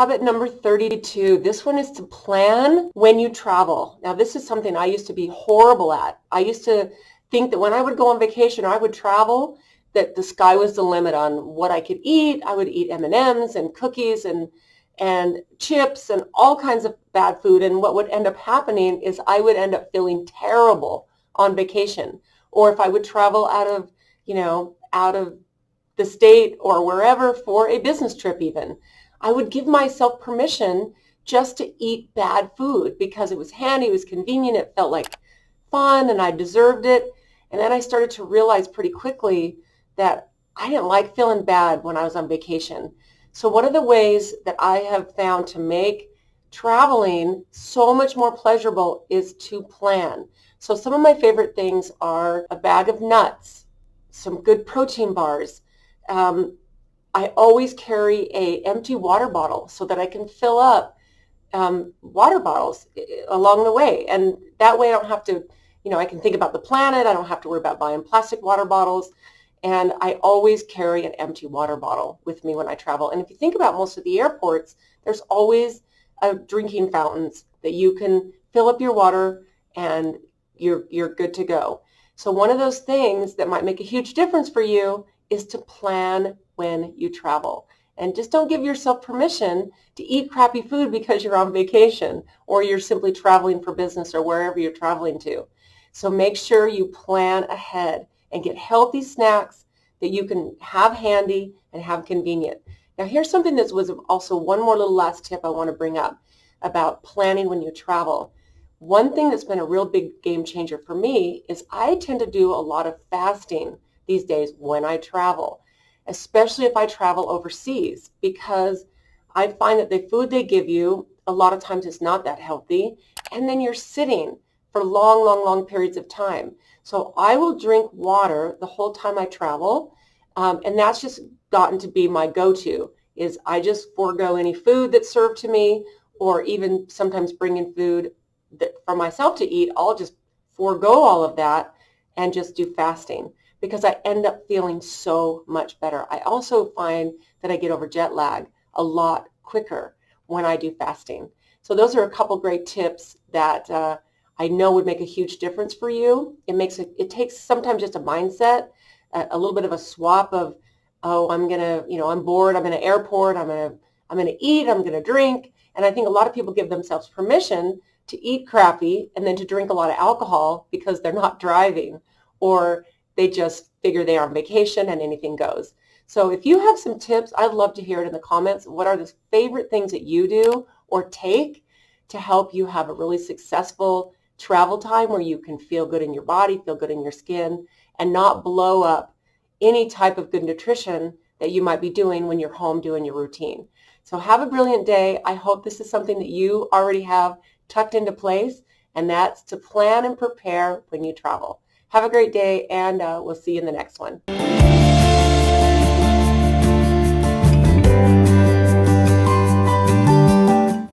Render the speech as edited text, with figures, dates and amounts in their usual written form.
habit number 32. This one is to plan when you travel. Now, this is something I used to be horrible at. I used to think that when I would go on vacation or I would travel, that the sky was the limit on what I could eat. I would eat M&Ms and cookies and chips and all kinds of bad food. And what would end up happening is I would end up feeling terrible on vacation. Or if I would travel out of the state or wherever for a business trip even, I would give myself permission just to eat bad food because it was handy, it was convenient, it felt like fun, and I deserved it. And then I started to realize pretty quickly that I didn't like feeling bad when I was on vacation. So one of the ways that I have found to make traveling so much more pleasurable is to plan. So some of my favorite things are a bag of nuts, some good protein bars. I always carry an empty water bottle so that I can fill up water bottles along the way. And that way I don't have to, I can think about the planet. I don't have to worry about buying plastic water bottles. And I always carry an empty water bottle with me when I travel. And if you think about most of the airports, there's always drinking fountains that you can fill up your water and you're good to go. So one of those things that might make a huge difference for you is to plan when you travel. And just don't give yourself permission to eat crappy food because you're on vacation or you're simply traveling for business or wherever you're traveling to. So make sure you plan ahead and get healthy snacks that you can have handy and have convenient. Now here's something that was also one more little last tip I want to bring up about planning when you travel. One thing that's been a real big game changer for me is I tend to do a lot of fasting these days when I travel, especially if I travel overseas, because I find that the food they give you a lot of times is not that healthy, and then you're sitting for long periods of time. So I will drink water the whole time I travel, and that's just gotten to be my go-to, is I just forego any food that's served to me, or even sometimes bring in food that for myself to eat. I'll just forego all of that and just do fasting because I end up feeling so much better. I also find that I get over jet lag a lot quicker when I do fasting. So those are a couple great tips that I know would make a huge difference for you. It takes sometimes just a mindset, a little bit of a swap of, I'm bored, I'm in an airport, I'm gonna eat, I'm gonna drink. And I think a lot of people give themselves permission to eat crappy and then to drink a lot of alcohol because they're not driving, or they just figure they're on vacation and anything goes. So if you have some tips, I'd love to hear it in the comments. What are the favorite things that you do or take to help you have a really successful travel time where you can feel good in your body, feel good in your skin, and not blow up any type of good nutrition that you might be doing when you're home doing your routine. So have a brilliant day. I hope this is something that you already have tucked into place, and that's to plan and prepare when you travel. Have a great day, and we'll see you in the next one.